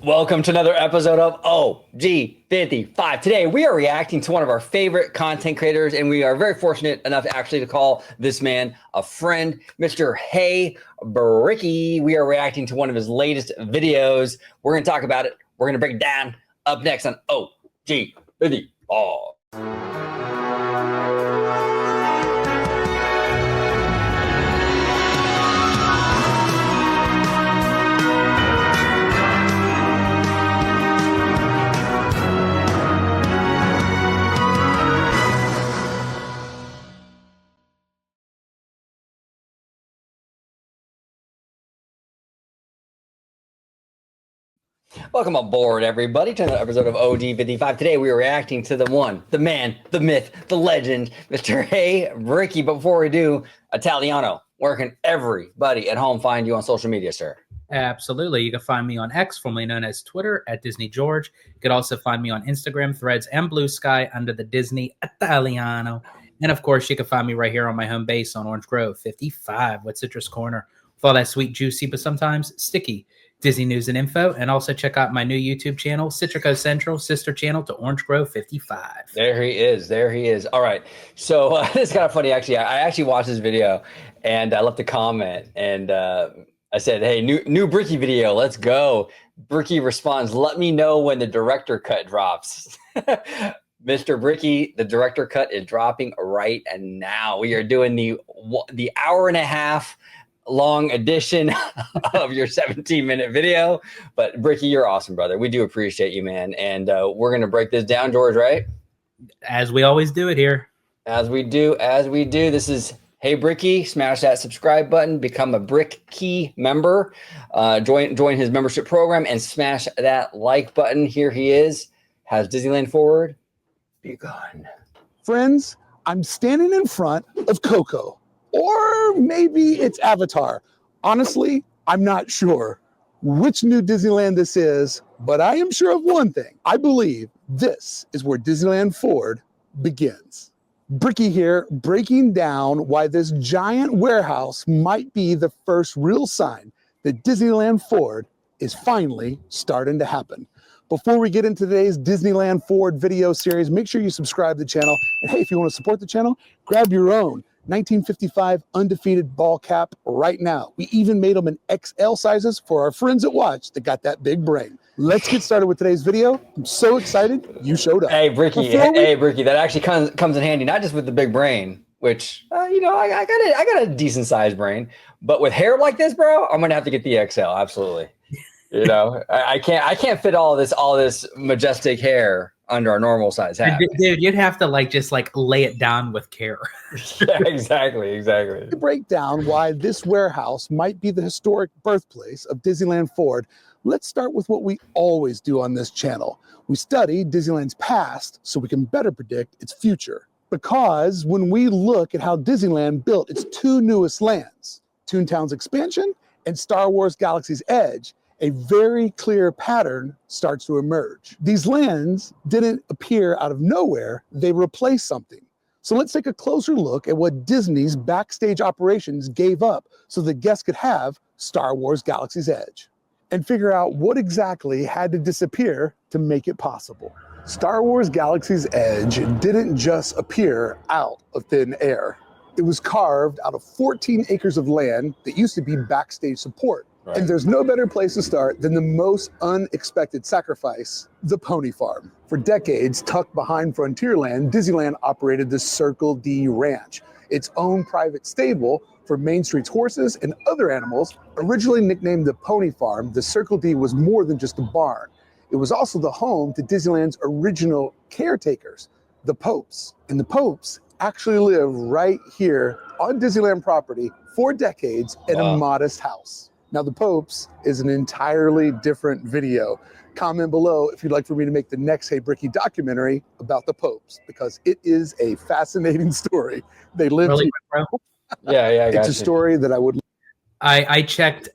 Welcome to another episode of OG55. Today, we are reacting to one of our favorite content creators, and we are very fortunate enough actually to call this man a friend, Mr. Hey Bricky. We are reacting to one of his latest videos. We're going to talk about it. We're going to break it down up next on OG55. Welcome aboard, everybody, to another episode of OG55. Today, we are reacting to the one, the man, the myth, the legend, Mr. Hey Bricky. But before we do, Italiano, where can everybody at home find you on social media, sir? Absolutely. You can find me on X, formerly known as Twitter, at Disney George. You can also find me on Instagram, Threads, and Blue Sky under the Disney Italiano. And of course, you can find me right here on my home base on Orange Grove 55 with Citrus Corner with all that sweet, juicy, but sometimes sticky Disney news and info. And also check out my new YouTube channel, Citrico Central, sister channel to Orange Grove 55. There he is. There he is. All right. So it's kind of funny, actually. I actually watched this video, and I left a comment, and I said, hey, new Bricky video, let's go. Bricky responds, let me know when the director cut drops. Mr. Bricky, the director cut is dropping right now. We are doing the hour and a half long edition of your 17-minute video. But Bricky, you're awesome, brother. We do appreciate you, man. And we're going to break this down, George, right? As we always do it here. As we do. This is Hey Bricky. Smash that subscribe button, become a Bricky member, join his membership program, and smash that like button. Here he is. Has Disneyland Forward begun? Friends, I'm standing in front of Coco, or maybe it's Avatar. Honestly, I'm not sure which new Disneyland this is, but I am sure of one thing. I believe this is where Disneyland Forward begins. Bricky here, breaking down why this giant warehouse might be the first real sign that Disneyland Forward is finally starting to happen. Before we get into today's Disneyland Forward video series, make sure you subscribe to the channel. And hey, if you want to support the channel, grab your own 1955 undefeated ball cap right now. We even made them in XL sizes for our friends at Watch that got that big brain. Let's get started with today's video. I'm so excited you showed up. Hey, Bricky, that actually comes in handy, not just with the big brain, which, I got a decent sized brain, but with hair like this, bro, I'm going to have to get the XL. Absolutely. I can't fit all this majestic hair under a normal size hat. Dude, you'd have to just lay it down with care. Yeah, exactly. To break down why this warehouse might be the historic birthplace of Disneyland Forward, let's start with what we always do on this channel. We study Disneyland's past so we can better predict its future. Because when we look at how Disneyland built its two newest lands, Toontown's expansion and Star Wars Galaxy's Edge, a very clear pattern starts to emerge. These lands didn't appear out of nowhere, they replaced something. So let's take a closer look at what Disney's backstage operations gave up so the guests could have Star Wars Galaxy's Edge, and figure out what exactly had to disappear to make it possible. Star Wars Galaxy's Edge didn't just appear out of thin air. It was carved out of 14 acres of land that used to be backstage support. Right. And there's no better place to start than the most unexpected sacrifice, the pony farm. For decades, tucked behind Frontierland, Disneyland operated the Circle D Ranch, its own private stable for Main Street's horses and other animals. Originally nicknamed the Pony Farm, the Circle D was more than just a barn. It was also the home to Disneyland's original caretakers, the Popes. And the Popes actually lived right here on Disneyland property for decades in a modest house. Now, the Popes is an entirely different video. Comment below if you'd like for me to make the next Hey Bricky documentary about the Popes, because it is a fascinating story. They lived really, here. Yeah, it's a story that I would. I checked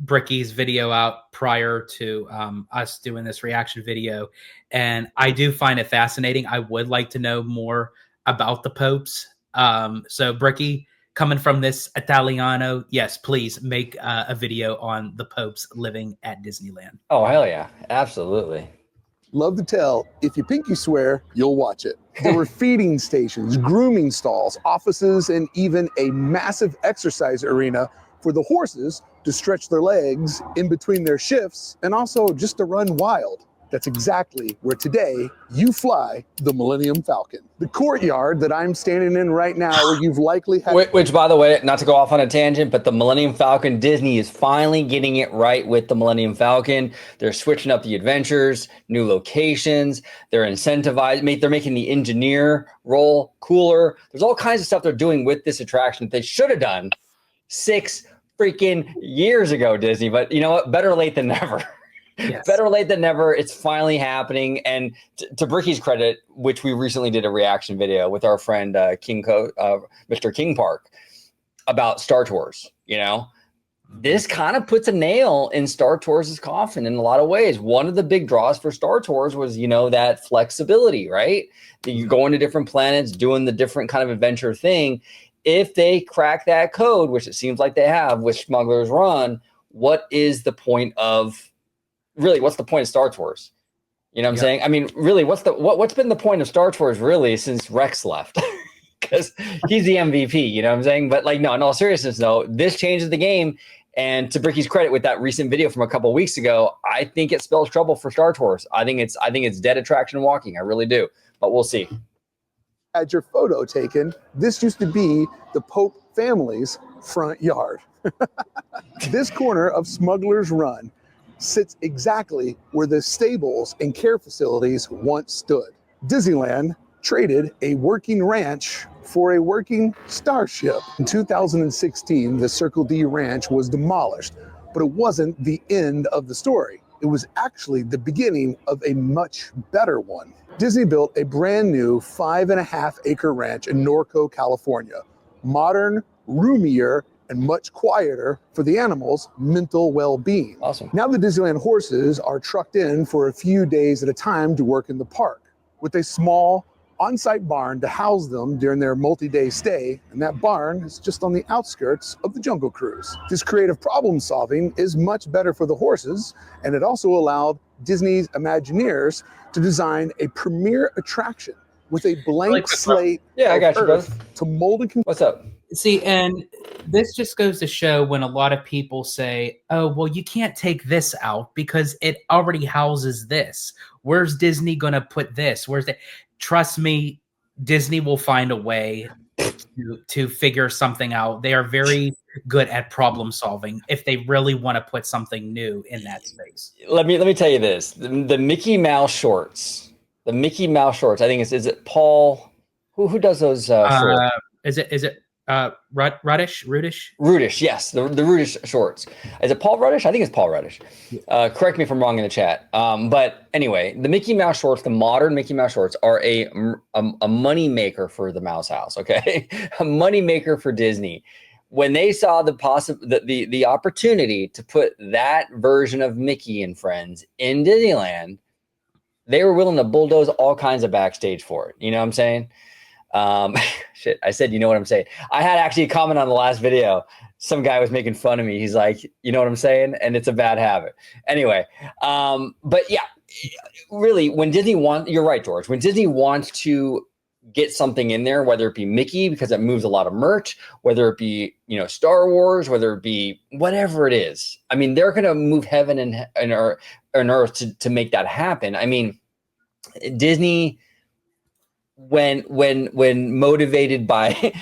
Bricky's video out prior to us doing this reaction video, and I do find it fascinating. I would like to know more about the Popes. So Bricky, coming from this Italiano, yes, please make a video on the popes living at Disneyland. Oh, hell yeah. Absolutely. Love to tell, if you pinky swear, you'll watch it. There were feeding stations, grooming stalls, offices, and even a massive exercise arena for the horses to stretch their legs in between their shifts and also just to run wild. That's exactly where today you fly the Millennium Falcon. The courtyard that I'm standing in right now, where you've likely had... Which, by the way, not to go off on a tangent, but the Millennium Falcon, Disney is finally getting it right with the Millennium Falcon. They're switching up the adventures, new locations. They're incentivized. They're making the engineer role cooler. There's all kinds of stuff they're doing with this attraction that they should have done 6 freaking years ago, Disney. But you know what? Better late than never. Yes. Better late than never. It's finally happening. And to Bricky's credit, which we recently did a reaction video with our friend Mr. King Park about Star Tours, this kind of puts a nail in Star Tours' coffin in a lot of ways. One of the big draws for Star Tours was, that flexibility, right? That you go into different planets, doing the different kind of adventure thing. If they crack that code, which it seems like they have with Smuggler's Run, what is the point of... Really, what's the point of Star Tours? You know what I'm saying? I mean, really, what's been the point of Star Tours really since Rex left? Because he's the MVP, you know what I'm saying? But in all seriousness, though, this changes the game. And to Bricky's credit, with that recent video from a couple of weeks ago, I think it spells trouble for Star Tours. I think it's dead attraction walking. I really do. But we'll see. Had your photo taken. This used to be the Pope family's front yard. This corner of Smuggler's Run sits exactly where the stables and care facilities once stood. Disneyland traded a working ranch for a working starship. In 2016, the Circle D Ranch was demolished, but it wasn't the end of the story. It was actually the beginning of a much better one. Disney built a brand new 5.5-acre ranch in Norco, California. Modern, roomier, and much quieter for the animals' mental well-being. Awesome. Now the Disneyland horses are trucked in for a few days at a time to work in the park, with a small on-site barn to house them during their multi-day stay, and that barn is just on the outskirts of the Jungle Cruise. This creative problem-solving is much better for the horses, and it also allowed Disney's Imagineers to design a premier attraction with a blank slate to mold and... What's up? See, and this just goes to show when a lot of people say, oh, well, you can't take this out because it already houses this. Where's Disney going to put this? Trust me, Disney will find a way to figure something out. They are very good at problem solving if they really want to put something new in that space. Let me tell you this. The Mickey Mouse shorts. I think is it Paul? Who does those shorts? Is it Rudish? Rudish, yes, the Rudish shorts. Is it Paul Rudish? I think it's Paul Rudish. Correct me if I'm wrong in the chat. But anyway, the Mickey Mouse shorts, the modern Mickey Mouse shorts, are a money maker for the Mouse House. Okay, a money maker for Disney. When they saw the opportunity to put that version of Mickey and Friends in Disneyland, they were willing to bulldoze all kinds of backstage for it. You know what I'm saying? Shit, I said, you know what I'm saying? I had actually a comment on the last video. Some guy was making fun of me. He's like, you know what I'm saying? And it's a bad habit. Anyway, but yeah, really, when Disney you're right, George. When Disney wants to get something in there, whether it be Mickey, because it moves a lot of merch, whether it be, Star Wars, whether it be whatever it is. I mean, they're going to move heaven and earth to make that happen. I mean, Disney, when motivated by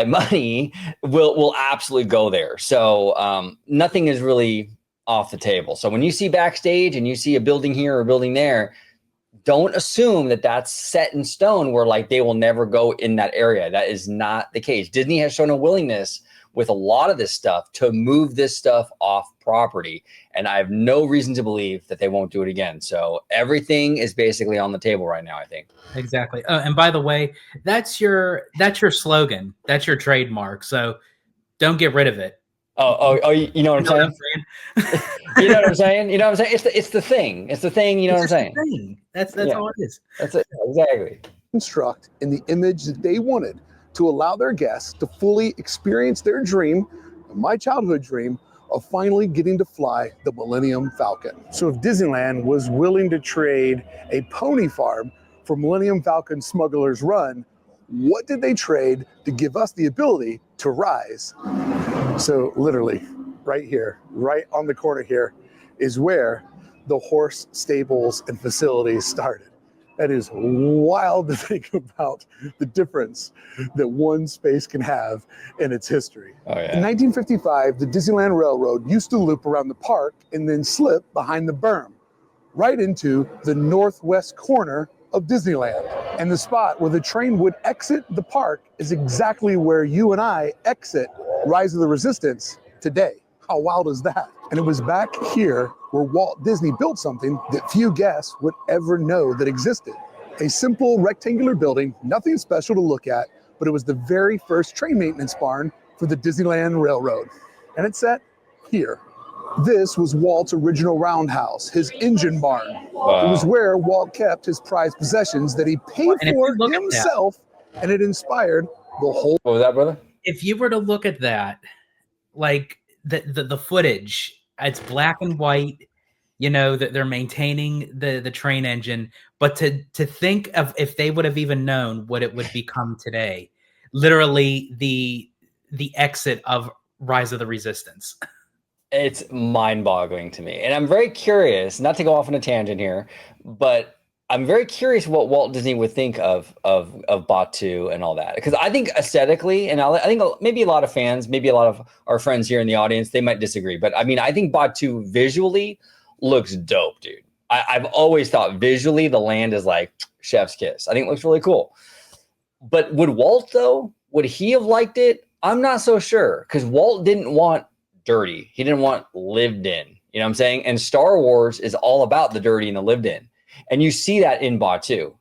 money, will absolutely go there. So nothing is really off the table. So when you see backstage and you see a building here or a building there, don't assume that that's set in stone where they will never go in that area. That is not the case. Disney has shown a willingness with a lot of this stuff to move this stuff off property. And I have no reason to believe that they won't do it again. So everything is basically on the table right now, I think. Exactly. And by the way, that's your slogan. That's your trademark. So don't get rid of it. Oh, you know what I'm saying? You know what I'm saying? You know what I'm saying? It's the thing. It's the thing. You know what I'm saying? That's all it is. That's it. Exactly. Construct in the image that they wanted to allow their guests to fully experience their dream, my childhood dream, of finally getting to fly the Millennium Falcon. So if Disneyland was willing to trade a pony farm for Millennium Falcon Smuggler's Run, what did they trade to give us the ability to rise? So literally, right here, right on the corner here, is where the horse stables and facilities started. That is wild to think about the difference that one space can have in its history. Oh, yeah. In 1955, the Disneyland Railroad used to loop around the park and then slip behind the berm, right into the northwest corner of Disneyland. And the spot where the train would exit the park is exactly where you and I exit Rise of the Resistance today. How wild is that? And it was back here where Walt Disney built something that few guests would ever know that existed. A simple rectangular building, nothing special to look at, but it was the very first train maintenance barn for the Disneyland Railroad. And it's set here. This was Walt's original roundhouse, his engine barn. Wow. It was where Walt kept his prized possessions that he paid for himself, and it inspired the whole... What was that, brother? If you were to look at that, like the footage, it's black and white, you know, that they're maintaining the train engine, but to think of if they would have even known what it would become today, literally the exit of Rise of the Resistance. It's mind-boggling to me. And I'm very curious, not to go off on a tangent here, but I'm very curious what Walt Disney would think of Batuu and all that. Because I think aesthetically, and I think maybe a lot of fans, maybe a lot of our friends here in the audience, they might disagree. But I mean, I think Batuu visually looks dope, dude. I've always thought visually the land is like chef's kiss. I think it looks really cool. But would Walt, though, would he have liked it? I'm not so sure. Because Walt didn't want dirty. He didn't want lived in. You know what I'm saying? And Star Wars is all about the dirty and the lived in. And you see that in Batuu.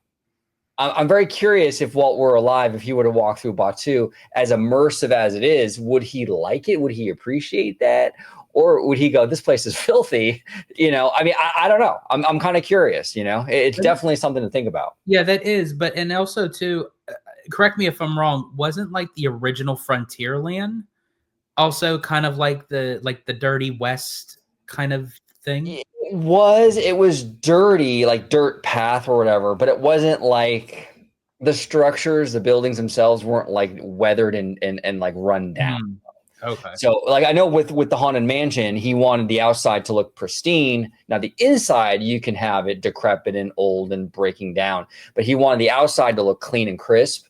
I'm very curious if Walt were alive, if he were to walk through Batuu, as immersive as it is, would he like it? Would he appreciate that? Or would he go, this place is filthy? You know, I mean, I don't know. I'm kind of curious, you know? It's definitely something to think about. Yeah, that is. But, and also too, correct me if I'm wrong, wasn't like the original Frontierland also kind of like the Dirty West kind of thing? It was dirty, like dirt path or whatever, but it wasn't like the structures, the buildings themselves weren't like weathered and like run down. Okay. So like I know with the Haunted Mansion, he wanted the outside to look pristine. Now the inside you can have it decrepit and old and breaking down, but he wanted the outside to look clean and crisp.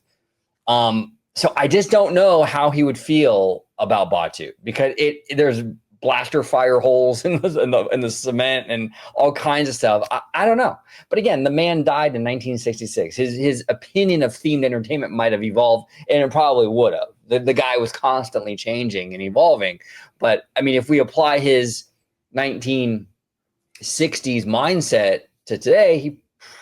So I just don't know how he would feel about Batuu, because there's blaster fire holes in the cement and all kinds of stuff. I don't know. But again, the man died in 1966. His opinion of themed entertainment might have evolved, and it probably would have. The guy was constantly changing and evolving. But I mean, if we apply his 1960s mindset to today, he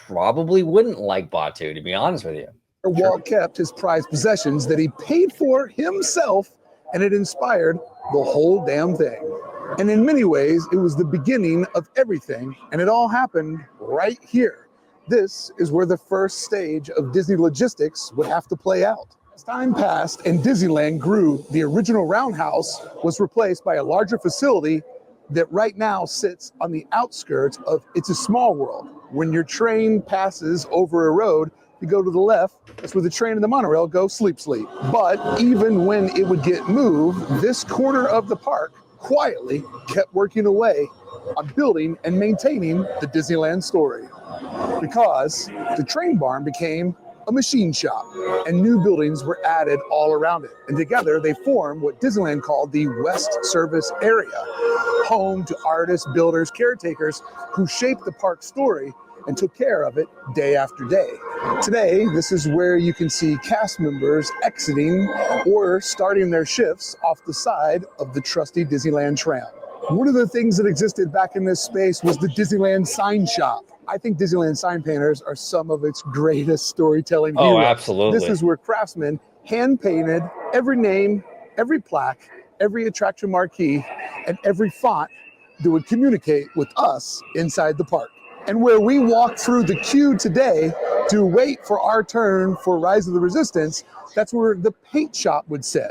probably wouldn't like Batuu, to be honest with you. Walt kept his prized possessions that he paid for himself, and it inspired the whole damn thing. And in many ways, it was the beginning of everything, and it all happened right here. This is where the first stage of Disney logistics would have to play out. As time passed and Disneyland grew, the original roundhouse was replaced by a larger facility that right now sits on the outskirts of It's a Small World. When your train passes over a road, you go to the left, that's where the train and the monorail go sleep. But even when it would get moved, this corner of the park quietly kept working away on building and maintaining the Disneyland story. Because the train barn became a machine shop, and new buildings were added all around it. And together they formed what Disneyland called the West Service Area, home to artists, builders, caretakers who shaped the park story and took care of it day after day. Today, this is where you can see cast members exiting or starting their shifts off the side of the trusty Disneyland tram. One of the things that existed back in this space was the Disneyland sign shop. I think Disneyland sign painters are some of its greatest storytelling heroes. Oh, absolutely. This is where craftsmen hand-painted every name, every plaque, every attraction marquee, and every font that would communicate with us inside the park. And where we walk through the queue today To wait for our turn for Rise of the Resistance, that's where the paint shop would sit,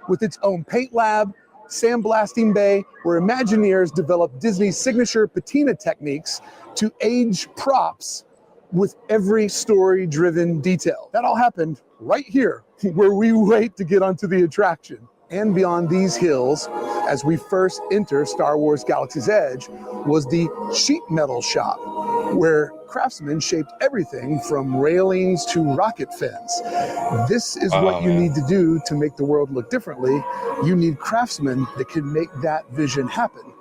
with its own paint lab, sandblasting bay, where Imagineers developed Disney's signature patina techniques to age props with every story-driven detail. That all happened right here, where we wait to get onto the attraction. And beyond these hills, as we first enter Star Wars Galaxy's Edge, was the sheet metal shop, where craftsmen shaped everything from railings to rocket fins. This is what you need to do to make the world look differently. You need craftsmen that can make that vision happen.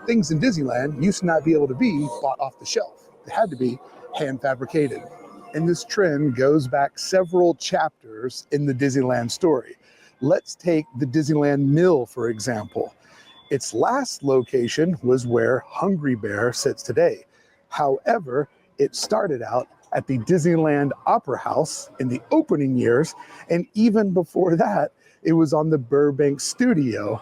Things in Disneyland used to not be able to be bought off the shelf. They had to be hand fabricated. And this trend goes back several chapters in the Disneyland story. Let's take the Disneyland Mill, for example. Its last location was where Hungry Bear sits today. However, it started out at the Disneyland Opera House in the opening years, and even before that, it was on the Burbank studio,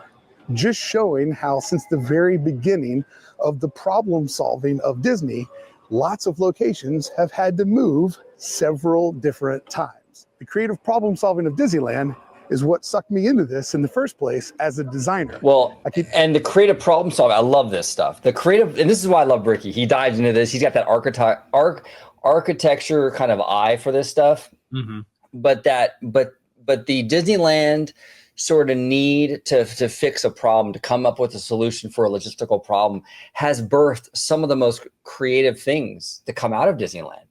just showing how since the very beginning of the problem solving of Disney, lots of locations have had to move several different times. The creative problem solving of Disneyland is what sucked me into this in the first place as a designer. Well, and the creative problem solving, I love this stuff. The creative, and this is why I love Ricky. He dives into this. He's got that architecture kind of eye for this stuff. Mm-hmm. But the Disneyland sort of need to fix a problem, to come up with a solution for a logistical problem, has birthed some of the most creative things to come out of Disneyland.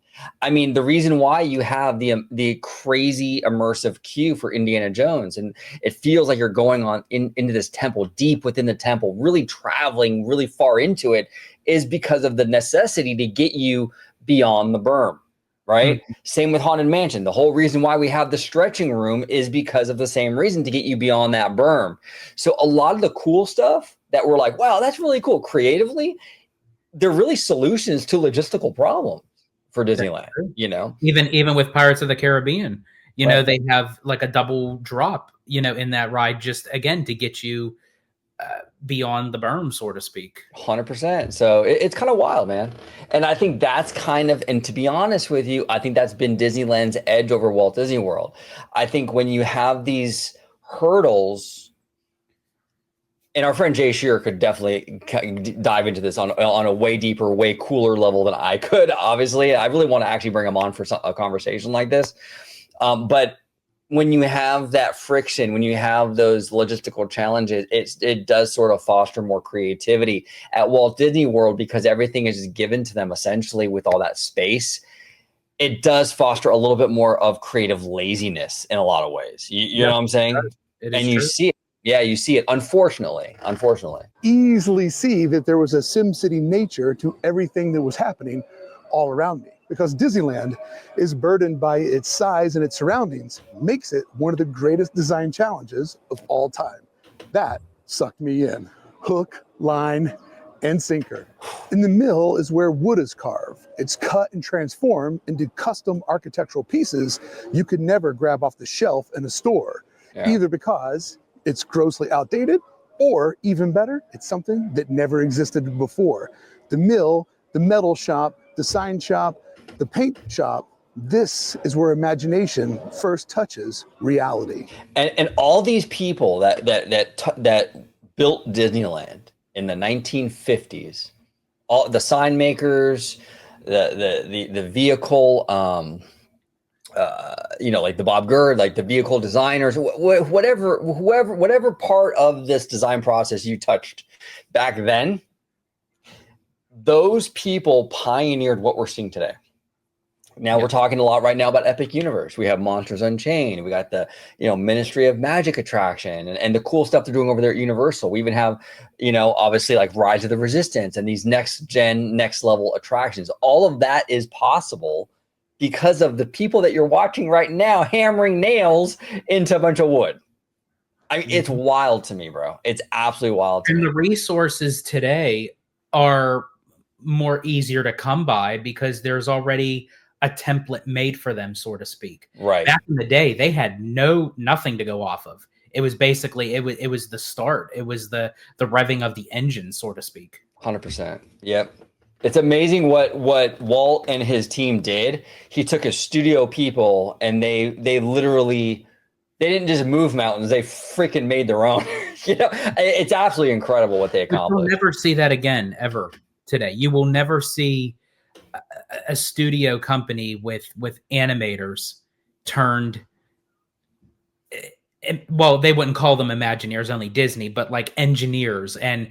I mean, the reason why you have the crazy immersive queue for Indiana Jones, and it feels like you're going on into this temple, deep within the temple, really traveling really far into it, is because of the necessity to get you beyond the berm, right? Mm-hmm. Same with Haunted Mansion. The whole reason why we have the stretching room is because of the same reason, to get you beyond that berm. So a lot of the cool stuff that we're like, wow, that's really cool creatively, they're really solutions to logistical problems for Disneyland, you know, even with Pirates of the Caribbean, you know, they have like a double drop, you know, in that ride, just again to get you beyond the berm, so to speak. 100%. So it's kind of wild, man. And I think that's kind of, and to be honest with you, I think that's been Disneyland's edge over Walt Disney World. I think when you have these hurdles, and our friend Jay Shearer could definitely dive into this on a way deeper, way cooler level than I could, obviously. I really want to actually bring him on for a conversation like this. But when you have that friction, when you have those logistical challenges, it does sort of foster more creativity at Walt Disney World, because everything is just given to them essentially with all that space. It does foster a little bit more of creative laziness in a lot of ways. You know what I'm saying? And true. You see it. Yeah, you see it, unfortunately. Easily see that there was a SimCity nature to everything that was happening all around me, because Disneyland is burdened by its size and its surroundings, makes it one of the greatest design challenges of all time. That sucked me in. Hook, line, and sinker. In the mill is where wood is carved. It's cut and transformed into custom architectural pieces you could never grab off the shelf in a store, either because it's grossly outdated, or even better, it's something that never existed before. The mill, the metal shop, the sign shop, the paint shop, this is where imagination first touches reality. And all these people that built Disneyland in the 1950s, all the sign makers, the vehicle, you know, like the Bob Gurd, like the vehicle designers, whatever part of this design process you touched back then, those people pioneered what we're seeing today. Now we're talking a lot right now about Epic Universe. We have Monsters Unchained. We got the, you know, Ministry of Magic attraction and the cool stuff they're doing over there at Universal. We even have, you know, obviously like Rise of the Resistance and these next level attractions. All of that is possible because of the people that you're watching right now hammering nails into a bunch of wood. I mean, it's wild to me, bro. It's absolutely wild to me. And the resources today are more easier to come by because there's already a template made for them, so to speak. Right. Back in the day, they had nothing to go off of. It was basically, it was the start. It was the revving of the engine, so to speak. 100%. Yep. It's amazing what Walt and his team did. He took his studio people and they literally they didn't just move mountains, they freaking made their own. It's absolutely incredible what they accomplished. You'll never see that again ever today. You will never see a studio company with animators turned, well, they wouldn't call them Imagineers, only Disney, but like engineers and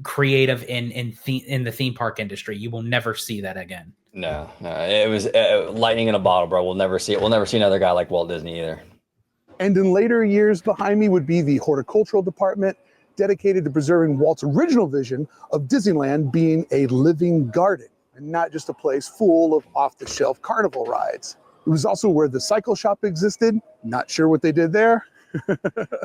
creative in the theme park industry. You will never see that again. No, it was lightning in a bottle, bro. We'll never see it. We'll never see another guy like Walt Disney either. And in later years behind me would be the horticultural department, dedicated to preserving Walt's original vision of Disneyland being a living garden and not just a place full of off-the-shelf carnival rides. It was also where the cycle shop existed, not sure what they did there,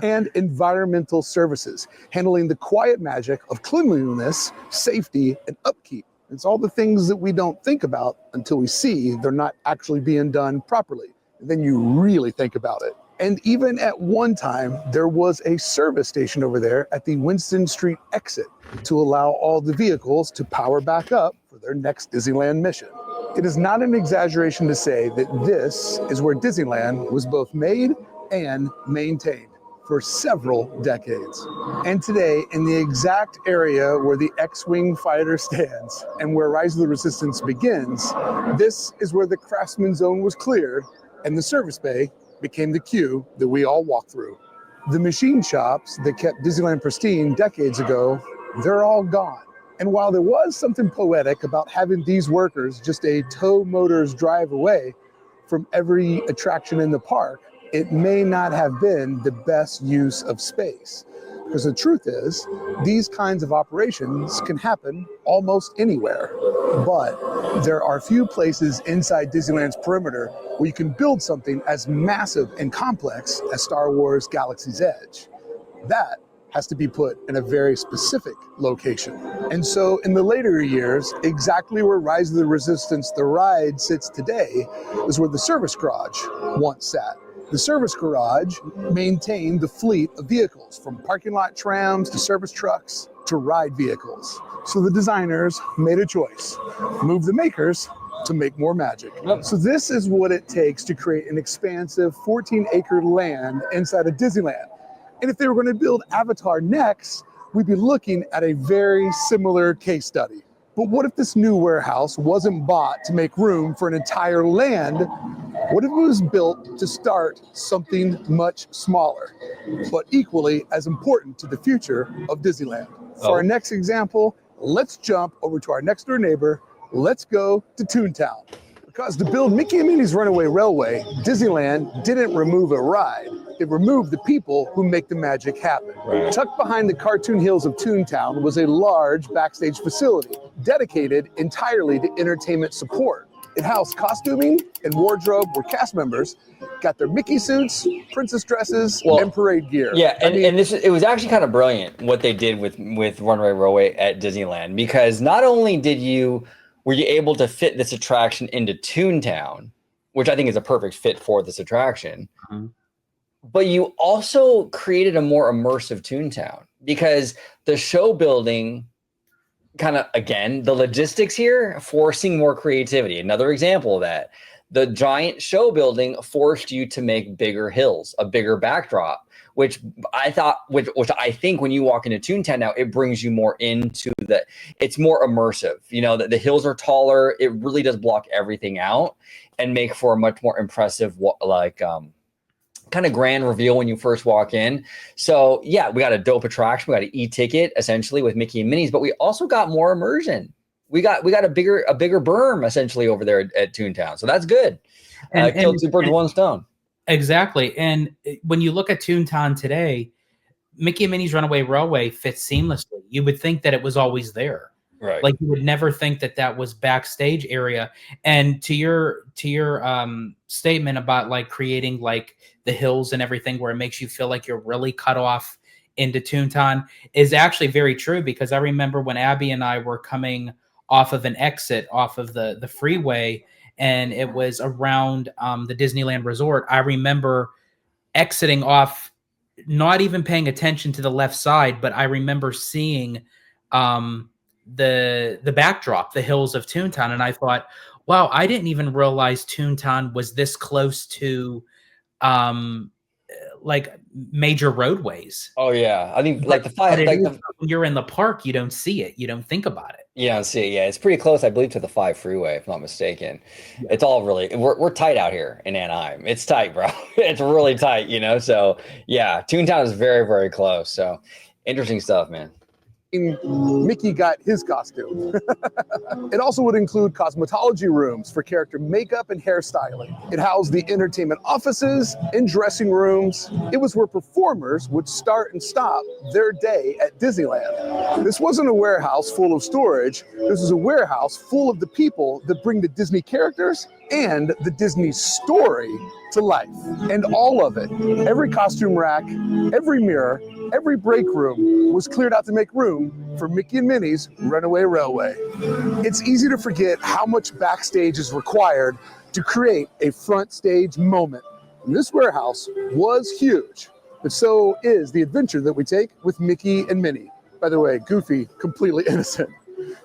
and environmental services, handling the quiet magic of cleanliness, safety, and upkeep. It's all the things that we don't think about until we see they're not actually being done properly. And then you really think about it. And even at one time, there was a service station over there at the Winston Street exit to allow all the vehicles to power back up for their next Disneyland mission. It is not an exaggeration to say that this is where Disneyland was both made and maintained for several decades. And today, in the exact area where the X-Wing fighter stands and where Rise of the Resistance begins, this is where the Craftsman Zone was cleared and the service bay became the queue that we all walk through. The machine shops that kept Disneyland pristine decades ago, they're all gone. And while there was something poetic about having these workers just a tow motor's drive away from every attraction in the park, it may not have been the best use of space. Because the truth is, these kinds of operations can happen almost anywhere. But there are few places inside Disneyland's perimeter where you can build something as massive and complex as Star Wars Galaxy's Edge. That has to be put in a very specific location. And so in the later years, exactly where Rise of the Resistance, the ride, sits today is where the service garage once sat. The service garage maintained the fleet of vehicles, from parking lot trams to service trucks to ride vehicles. So the designers made a choice, move the makers to make more magic. So this is what it takes to create an expansive 14-acre land inside of Disneyland. And if they were going to build Avatar next, we'd be looking at a very similar case study. But what if this new warehouse wasn't bought to make room for an entire land? What if it was built to start something much smaller, but equally as important to the future of Disneyland? For our next example, let's jump over to our next door neighbor. Let's go to Toontown. Because to build Mickey and Minnie's Runaway Railway, Disneyland didn't remove a ride. It removed the people who make the magic happen. Right. Tucked behind the cartoon hills of Toontown was a large backstage facility dedicated entirely to entertainment support. It housed costuming and wardrobe where cast members got their Mickey suits, princess dresses, and parade gear. Yeah, and it was actually kind of brilliant what they did with Runaway Railway at Disneyland, because not only were you able to fit this attraction into Toontown, which I think is a perfect fit for this attraction, but you also created a more immersive Toontown, because the show building kind of, again, the logistics here forcing more creativity. Another example of that, the giant show building forced you to make bigger hills, a bigger backdrop, which I think when you walk into Toontown now, it brings you more into it's more immersive. You know, the hills are taller. It really does block everything out and make for a much more impressive, kind of grand reveal when you first walk in. So yeah, we got a dope attraction. We got an e-ticket essentially with Mickey and Minnie's, but we also got more immersion. We got a bigger berm essentially over there at Toontown. So that's good. Killed two birds with one stone. Exactly. And when you look at Toontown today, Mickey and Minnie's Runaway Railway fits seamlessly. You would think that it was always there. Right. Like you would never think that was backstage area. And to your statement about like creating like the hills and everything where it makes you feel like you're really cut off into Toontown is actually very true, because I remember when Abby and I were coming off of an exit off of the freeway, and it was around the Disneyland Resort. I remember exiting off, not even paying attention to the left side, but I remember seeing the backdrop, the hills of Toontown, and I thought, wow, I didn't even realize Toontown was this close to like major roadways. Oh yeah, I think like But the five, like is, the when you're in the park, you don't see it, you don't think about it. yeah, see, yeah, it's pretty close, I believe, to the 5 freeway, if I'm not mistaken. Yeah. It's all really we're tight out here in Anaheim. It's tight, bro. It's really tight, you know. So yeah, Toontown is very, very close. So interesting stuff, man. Mickey got his costume. It also would include cosmetology rooms for character makeup and hairstyling. It housed the entertainment offices and dressing rooms. It was where performers would start and stop their day at Disneyland. This wasn't a warehouse full of storage. This was a warehouse full of the people that bring the Disney characters and the Disney story to life. And all of it, every costume rack, every mirror, every break room was cleared out to make room for Mickey and Minnie's Runaway Railway. It's easy to forget how much backstage is required to create a front stage moment. And this warehouse was huge, but so is the adventure that we take with Mickey and Minnie. By the way, Goofy, completely innocent.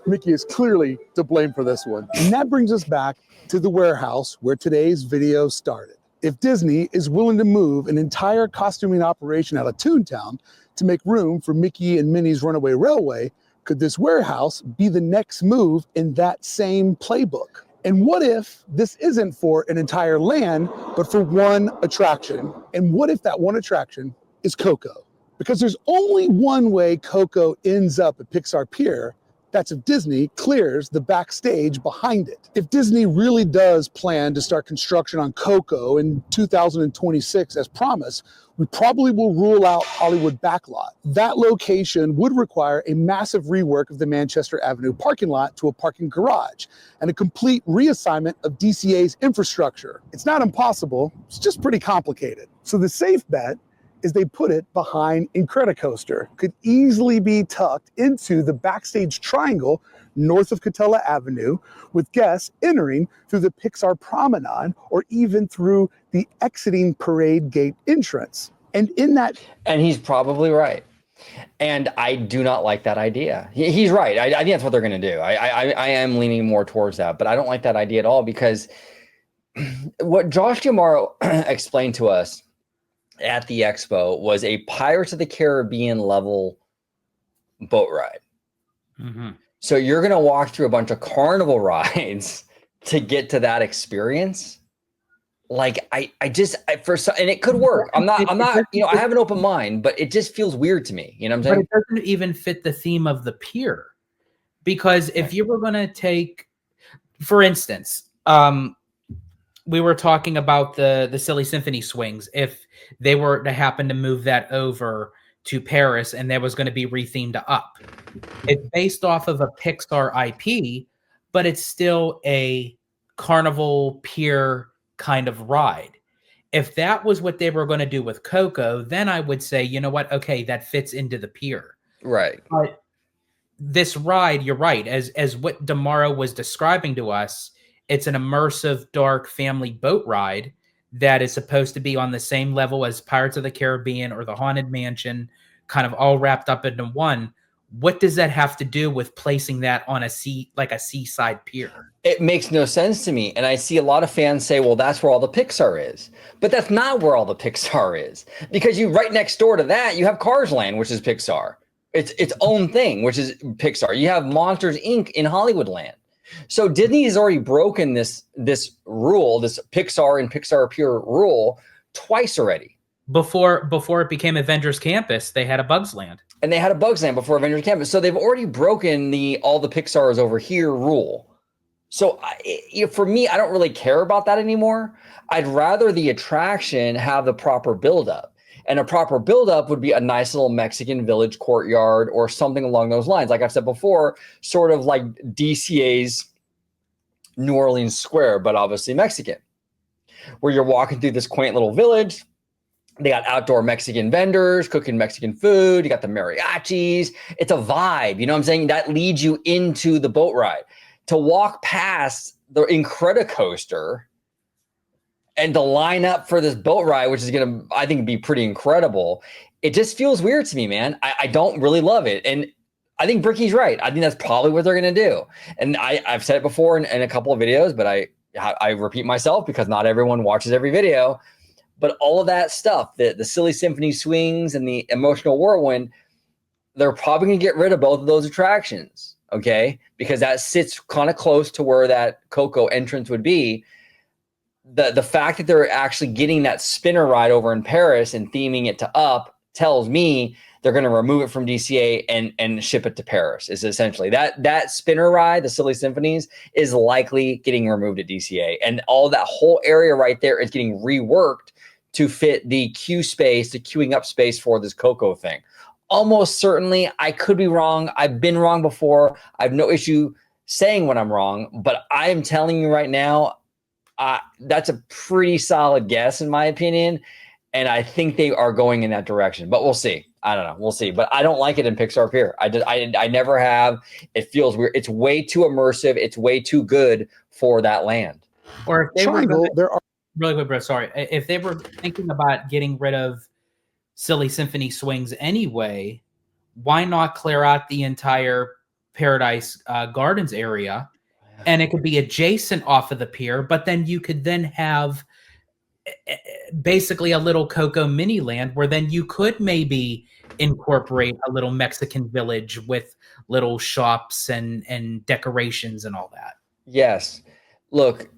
Mickey is clearly to blame for this one. And that brings us back to the warehouse where today's video started. If Disney is willing to move an entire costuming operation out of Toontown to make room for Mickey and Minnie's Runaway Railway, could this warehouse be the next move in that same playbook? And what if this isn't for an entire land, but for one attraction? And what if that one attraction is Coco? Because there's only one way Coco ends up at Pixar Pier. That's if Disney clears the backstage behind it. If Disney really does plan to start construction on Coco in 2026 as promised, we probably will rule out Hollywood Backlot. That location would require a massive rework of the Manchester Avenue parking lot to a parking garage and a complete reassignment of DCA's infrastructure. It's not impossible, it's just pretty complicated. So the safe bet is they put it behind Incredicoaster. Could easily be tucked into the backstage triangle north of Catella Avenue, with guests entering through the Pixar Promenade or even through the exiting parade gate entrance. And in that... And he's probably right. And I do not like that idea. He's right. I think that's what they're going to do. I am leaning more towards that, but I don't like that idea at all, because what Josh D'Amaro explained to us at the expo was a Pirates of the Caribbean level boat ride. Mm-hmm. So you're going to walk through a bunch of carnival rides to get to that experience. Like and it could work. I'm not, I have an open mind, but it just feels weird to me. You know what I'm saying? But it doesn't even fit the theme of the pier, because if you were going to take, for instance, we were talking about the Silly Symphony swings. If they were to happen to move that over to Paris and there was going to be rethemed to Up, it's based off of a Pixar IP, but it's still a carnival pier kind of ride. If that was what they were going to do with Coco, then I would say, you know what? Okay, that fits into the pier. Right. But this ride, you're right, as what D'Amaro was describing to us, it's an immersive, dark family boat ride that is supposed to be on the same level as Pirates of the Caribbean or the Haunted Mansion, kind of all wrapped up into one. What does that have to do with placing that on a seaside pier? It makes no sense to me. And I see a lot of fans say, well, that's where all the Pixar is. But that's not where all the Pixar is. Because right next door to that, you have Cars Land, which is Pixar. It's its own thing, which is Pixar. You have Monsters, Inc. in Hollywood Land. So Disney has already broken this rule, this Pixar and Pixar Pier rule, twice already. Before it became Avengers Campus, they had a Bugs Land. And they had a Bugs Land before Avengers Campus. So they've already broken all the Pixars over here rule. So for me, I don't really care about that anymore. I'd rather the attraction have the proper buildup. And a proper buildup would be a nice little Mexican village courtyard or something along those lines. Like I've said before, sort of like DCA's New Orleans Square, but obviously Mexican, where you're walking through this quaint little village. They got outdoor Mexican vendors cooking Mexican food. You got the mariachis. It's a vibe. You know what I'm saying? That leads you into the boat ride. To walk past the Incredicoaster and to line up for this boat ride, which is going to, I think, be pretty incredible. It just feels weird to me, man. I don't really love it. And I think Bricky's right. I think that's probably what they're going to do. And I've said it before in a couple of videos, but I repeat myself because not everyone watches every video. But all of that stuff, the silly symphony swings and the emotional whirlwind, they're probably going to get rid of both of those attractions, okay? Because that sits kind of close to where that Coco entrance would be. The fact that they're actually getting that spinner ride over in Paris and theming it to Up tells me they're going to remove it from DCA and ship it to Paris. Is essentially that spinner ride, the Silly Symphonies, is likely getting removed at DCA, and all that whole area right there is getting reworked to fit the queue space, the queuing up space for this Coco thing. Almost certainly, I could be wrong. I've been wrong before. I have no issue saying when I'm wrong, but I am telling you right now, that's a pretty solid guess in my opinion. And I think they are going in that direction, but we'll see. I don't know. We'll see. But I don't like it in Pixar Pier. I never have. It feels weird. It's way too immersive. It's way too good for that land. Or if they Triangle, were there are really quick, bro. Sorry, if they were thinking about getting rid of Silly Symphony swings anyway, why not clear out the entire Paradise Gardens area, and it could be adjacent off of the pier, but then you could then have basically a little Coco mini land where then you could maybe incorporate a little Mexican village with little shops and decorations and all that. Yes. Look,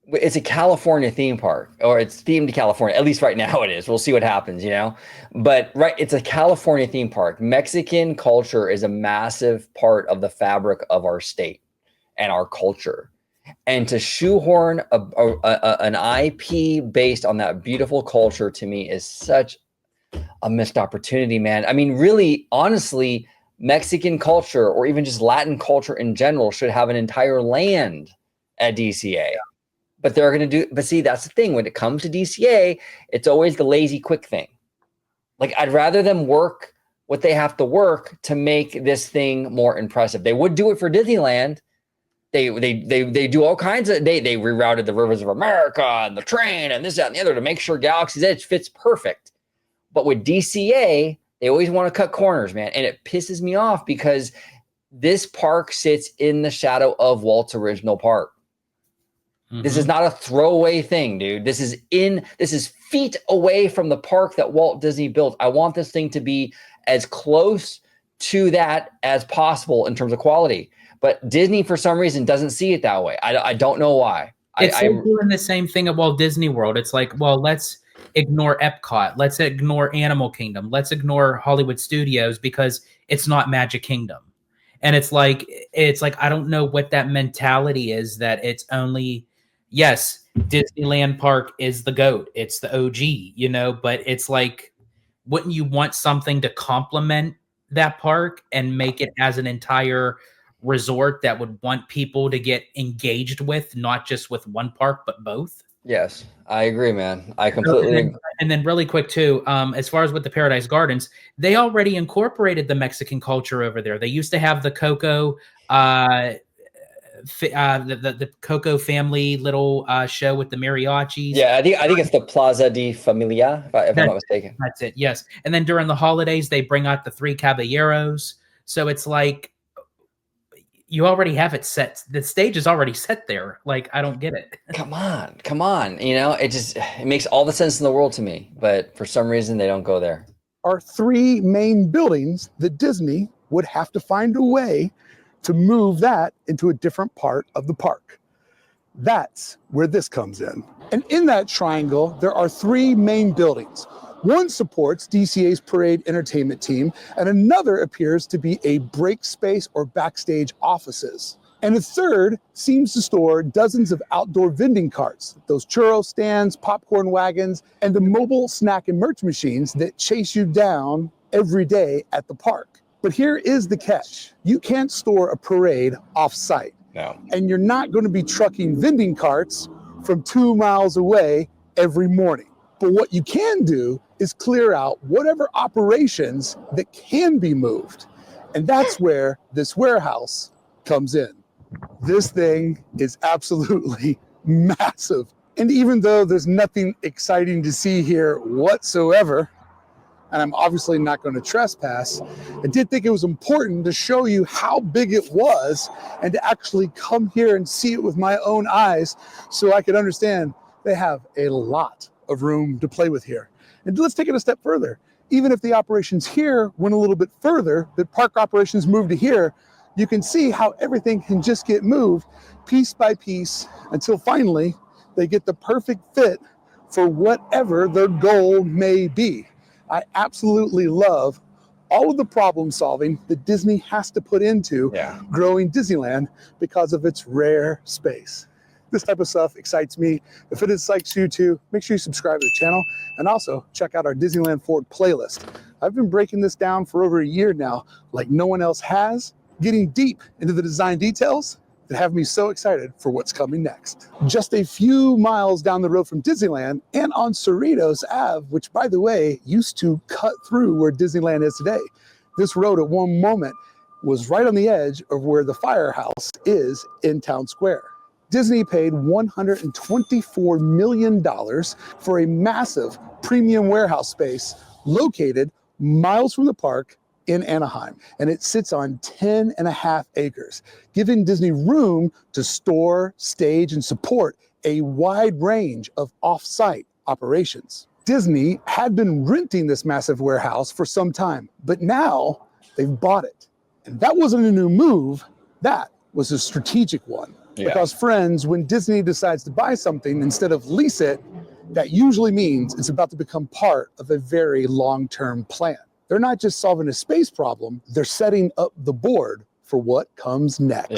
it's a California theme park, or it's themed to California. At least right now it is. We'll see what happens, you know? But it's a California theme park. Mexican culture is a massive part of the fabric of our state and our culture. And to shoehorn an IP based on that beautiful culture, to me, is such a missed opportunity, man. I mean, really, honestly, Mexican culture, or even just Latin culture in general, should have an entire land at DCA. Yeah. But they're going to do, but see, that's the thing. When it comes to DCA, it's always the lazy, quick thing. Like, I'd rather them work what they have to work to make this thing more impressive. They would do it for Disneyland. They do all kinds of, they rerouted the Rivers of America and the train and this, that, and the other to make sure Galaxy's Edge fits perfect. But with DCA, they always want to cut corners, man. And it pisses me off because this park sits in the shadow of Walt's original park. Mm-hmm. This is not a throwaway thing, dude. This is feet away from the park that Walt Disney built. I want this thing to be as close to that as possible in terms of quality. But Disney, for some reason, doesn't see it that way. I don't know why. It's doing the same thing at Walt Disney World. It's like, well, let's ignore Epcot. Let's ignore Animal Kingdom. Let's ignore Hollywood Studios because it's not Magic Kingdom. And it's like I don't know what that mentality is, that it's only, yes, Disneyland Park is the GOAT. It's the OG, you know, but it's like, wouldn't you want something to complement that park and make it as an entire resort that would want people to get engaged with, not just with one park, but both? Yes, I agree, man. I completely agree. And then really quick too, as far as with the Paradise Gardens, they already incorporated the Mexican culture over there. They used to have the Coco, the Coco family little show with the mariachis. Yeah, I think it's the Plaza de Familia, if I'm not mistaken. That's it, yes. And then during the holidays, they bring out the Three Caballeros. So it's like, you already have it set. The stage is already set there. Like, I don't get it. Come on. You know, it makes all the sense in the world to me. But for some reason, they don't go there. Are three main buildings that Disney would have to find a way to move that into a different part of the park. That's where this comes in. And in that triangle, there are three main buildings. One supports DCA's parade entertainment team, and another appears to be a break space or backstage offices. And a third seems to store dozens of outdoor vending carts, those churro stands, popcorn wagons, and the mobile snack and merch machines that chase you down every day at the park. But here is the catch. You can't store a parade off-site. No. And you're not going to be trucking vending carts from 2 miles away every morning. But what you can do is clear out whatever operations that can be moved. And that's where this warehouse comes in. This thing is absolutely massive. And even though there's nothing exciting to see here whatsoever, and I'm obviously not going to trespass, I did think it was important to show you how big it was and to actually come here and see it with my own eyes so I could understand they have a lot of room to play with here. And let's take it a step further. Even if the operations here went a little bit further, the park operations moved to here, you can see how everything can just get moved piece by piece until finally they get the perfect fit for whatever their goal may be. I absolutely love all of the problem solving that Disney has to put into growing Disneyland because of its rare space. This type of stuff excites me. If it excites you too, make sure you subscribe to the channel and also check out our Disneyland Forward playlist. I've been breaking this down for over a year now, like no one else has, getting deep into the design details that have me so excited for what's coming next. Just a few miles down the road from Disneyland and on Cerritos Ave, which by the way, used to cut through where Disneyland is today. This road at one moment was right on the edge of where the firehouse is in Town Square. Disney paid $124 million for a massive premium warehouse space located miles from the park in Anaheim, and it sits on 10.5 acres, giving Disney room to store, stage, and support a wide range of off-site operations. Disney had been renting this massive warehouse for some time, but now they've bought it. And that wasn't a new move, that was a strategic one. Because friends, when Disney decides to buy something instead of lease it, that usually means it's about to become part of a very long-term plan. They're not just solving a space problem, they're setting up the board for what comes next.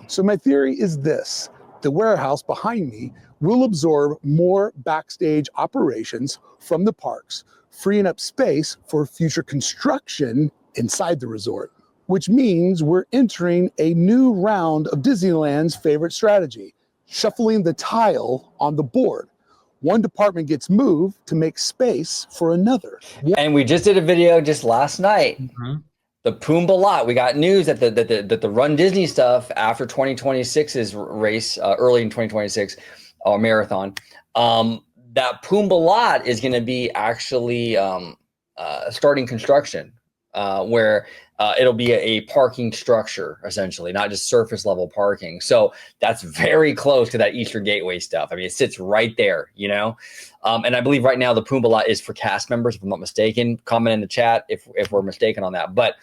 So my theory is this: the warehouse behind me will absorb more backstage operations from the parks, freeing up space for future construction inside the resort, which means we're entering a new round of Disneyland's favorite strategy, shuffling the tile on the board. One department gets moved to make space for another. And we just did a video just last night. The Pumbaa lot. We got news that the Run Disney stuff after 2026's race, early in 2026, marathon, that Pumbaa lot is going to be actually starting construction, where it'll be a parking structure, essentially, not just surface level parking. So that's very close to that Easter Gateway stuff. I mean, it sits right there, you know? And I believe right now the Pumbaa lot is for cast members, if I'm not mistaken. Comment in the chat if we're mistaken on that. But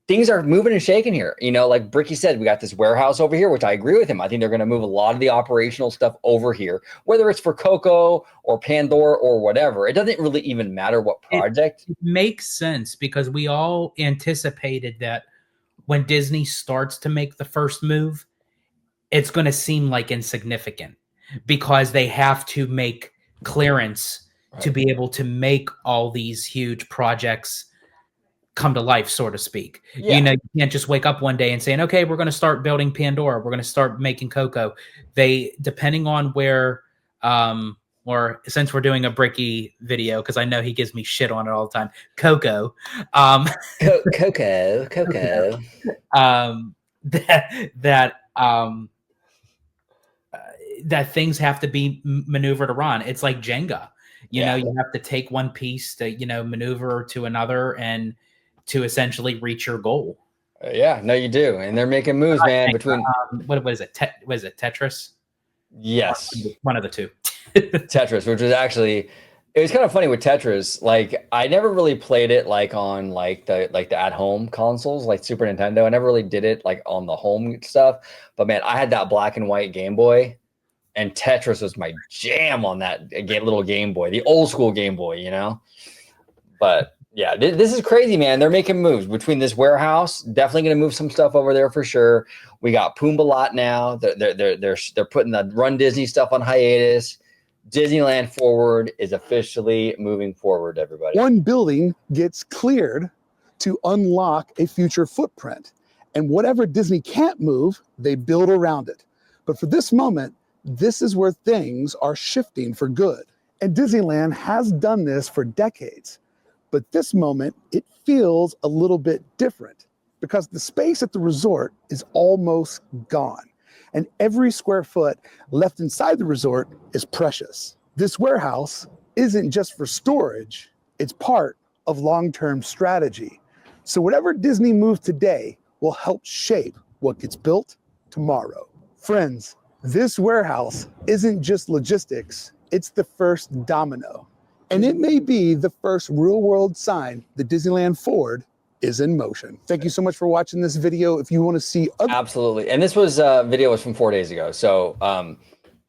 things are moving and shaking here. You know, like Bricky said, we got this warehouse over here, which I agree with him. I think they're going to move a lot of the operational stuff over here, whether it's for Coco or Pandora or whatever. It doesn't really even matter what project. It makes sense because we all anticipated that when Disney starts to make the first move, it's going to seem like insignificant because they have to make clearance to be able to make all these huge projects come to life, so to speak. You know, you can't just wake up one day and saying, okay, we're going to start building Pandora. We're going to start making Coco. They, depending on where, or since we're doing a Bricky video, because I know he gives me shit on it all the time, Coco. Coco. That things have to be maneuvered around. It's like Jenga. You know, you have to take one piece to, you know, maneuver to another and to essentially reach your goal. No, you do. And they're making moves, man, between what is it? What is it? Tetris? Yes. One of the two. Tetris, which was actually, it was kind of funny with Tetris. Like, I never really played it like on like the at-home consoles, like Super Nintendo. I never really did it like on the home stuff. But man, I had that black and white Game Boy, and Tetris was my jam on that little Game Boy, the old school Game Boy, you know? But yeah, this is crazy, man. They're making moves between this warehouse. Definitely going to move some stuff over there for sure. We got Pumbaa lot now. They're putting the Run Disney stuff on hiatus. Disneyland Forward is officially moving forward, everybody. One building gets cleared to unlock a future footprint. And whatever Disney can't move, they build around it. But for this moment, this is where things are shifting for good. And Disneyland has done this for decades. But this moment, it feels a little bit different because the space at the resort is almost gone. And every square foot left inside the resort is precious. This warehouse isn't just for storage, it's part of long-term strategy. So whatever Disney moves today will help shape what gets built tomorrow. Friends, this warehouse isn't just logistics, it's the first domino. And it may be the first real-world sign that Disneyland Forward is in motion. Thank you so much for watching this video. If you want to see other— Absolutely. And this was video was from 4 days ago. So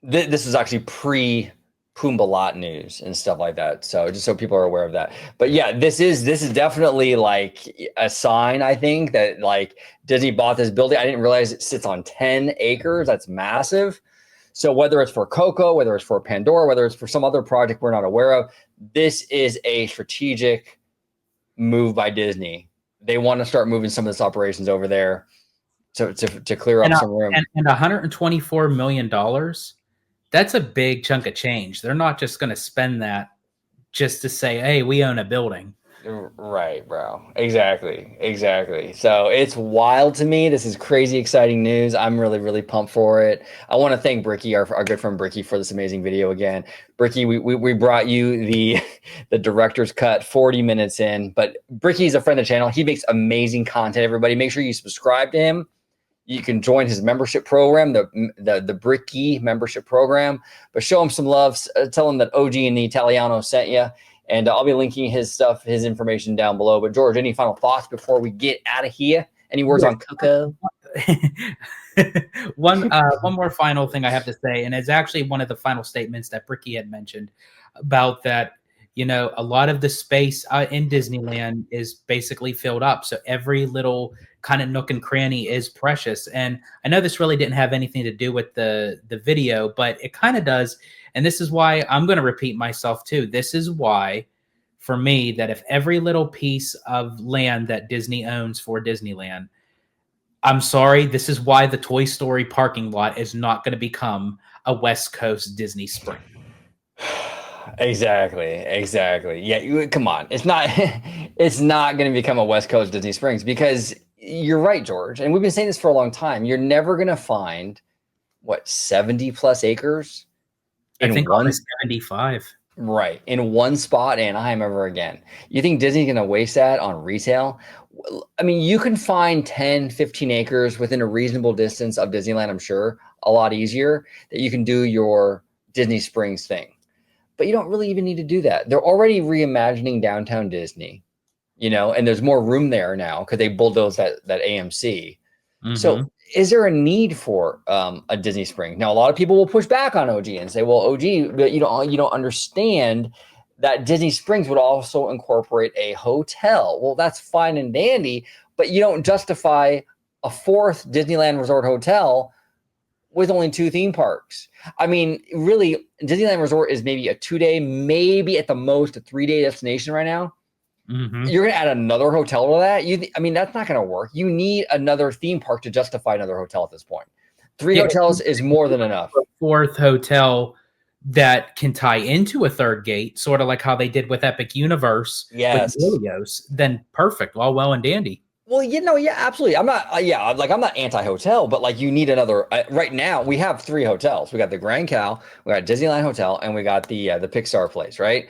this is actually pre Pumbaa lot news and stuff like that. So just so people are aware of that. But yeah, this is definitely like a sign, I think, that like Disney bought this building. I didn't realize it sits on 10 acres. That's massive. So whether it's for Coco, whether it's for Pandora, whether it's for some other project we're not aware of, this is a strategic move by Disney. They want to start moving some of this operations over there to clear up some room. And $124 million, that's a big chunk of change. They're not just going to spend that just to say, hey, we own a building. Right, bro. Exactly. So it's wild to me. This is crazy exciting news. I'm really, really pumped for it. I want to thank Bricky, our good friend Bricky, for this amazing video again. Bricky, we brought you the director's cut 40 minutes in, but Bricky's a friend of the channel. He makes amazing content, everybody. Make sure you subscribe to him. You can join his membership program, the Bricky membership program, but show him some love. Tell him that OG and the Italiano sent you. And I'll be linking his stuff, his information down below. But George, any final thoughts before we get out of here? Any words on Coco? One more final thing I have to say, and it's actually one of the final statements that Bricky had mentioned about that. You know, a lot of the space in Disneyland is basically filled up. So every little kind of nook and cranny is precious. And I know this really didn't have anything to do with the video, but it kind of does. And this is why I'm going to repeat myself too. This is why, for me, that if every little piece of land that Disney owns for Disneyland, I'm sorry, this is why the Toy Story parking lot is not going to become a West Coast Disney Spring. Exactly. Yeah, come on. It's not going to become a West Coast Disney Springs, because you're right, George. And we've been saying this for a long time. You're never going to find 70 plus acres. I think on 75. Right. In one spot in Anaheim ever again. You think Disney's going to waste that on retail? I mean, you can find 10, 15 acres within a reasonable distance of Disneyland, I'm sure, a lot easier, that you can do your Disney Springs thing. But you don't really even need to do that. They're already reimagining downtown Disney, you know, and there's more room there now because they bulldozed that AMC. Mm-hmm. So is there a need for a Disney Spring? Now, a lot of people will push back on OG and say, well, OG, but you don't understand that Disney Springs would also incorporate a hotel. Well, that's fine and dandy, but you don't justify a fourth Disneyland Resort hotel with only 2 theme parks. I mean, really, Disneyland Resort is maybe a 2-day, maybe at the most a 3-day destination right now. Mm-hmm. You're going to add another hotel to that? I mean, that's not going to work. You need another theme park to justify another hotel at this point. 3 hotels is more than enough. A 4th hotel that can tie into a 3rd gate, sort of like how they did with Epic Universe with Helios, then perfect, all well and dandy. Well, yeah, absolutely. I'm not anti-hotel, but like you need another. Right now, we have 3 hotels. We got the Grand Cal, we got Disneyland Hotel, and we got the Pixar place, right?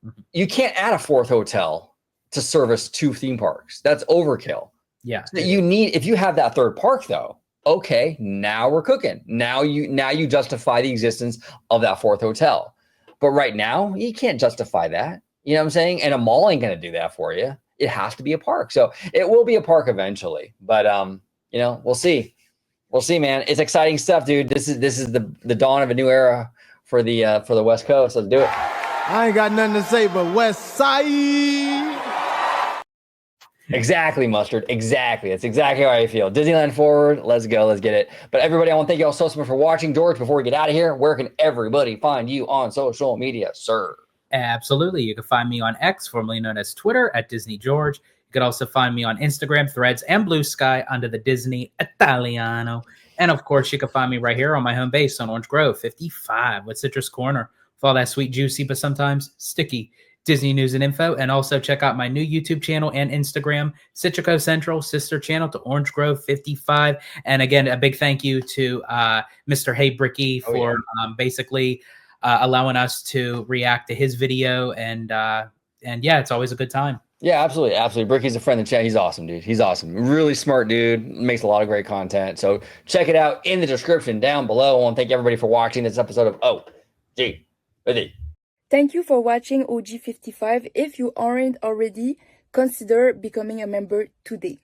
Mm-hmm. You can't add a 4th hotel to service 2 theme parks. That's overkill. Yeah. So you need, if you have that 3rd park though, okay, now we're cooking. Now you justify the existence of that 4th hotel. But right now, you can't justify that. You know what I'm saying? And a mall ain't going to do that for you. It has to be a park. So it will be a park eventually. But we'll see. We'll see, man. It's exciting stuff, dude. This is the dawn of a new era for the West Coast. Let's do it. I ain't got nothing to say but West Side. Exactly, Mustard. Exactly. That's exactly how I feel. Disneyland Forward. Let's go. Let's get it. But everybody, I want to thank you all so much for watching. George, before we get out of here, where can everybody find you on social media, sir? Absolutely. You can find me on X, formerly known as Twitter, at Disney George. You can also find me on Instagram, Threads, and Blue Sky under the Disney Italiano. And of course, you can find me right here on my home base on Orange Grove 55 with Citrus Corner for all that sweet, juicy, but sometimes sticky Disney news and info. And also check out my new YouTube channel and Instagram, Citrico Central, sister channel to Orange Grove 55. And again, a big thank you to Mr. Hey Bricky for basically allowing us to react to his video. And yeah, it's always a good time. Yeah, absolutely, absolutely. Bricky's a friend of the chat. He's awesome, dude. He's awesome. Really smart dude. Makes a lot of great content. So check it out in the description down below. I want to thank everybody for watching this episode of OG with E. Thank you for watching OG55. If you aren't already, consider becoming a member today.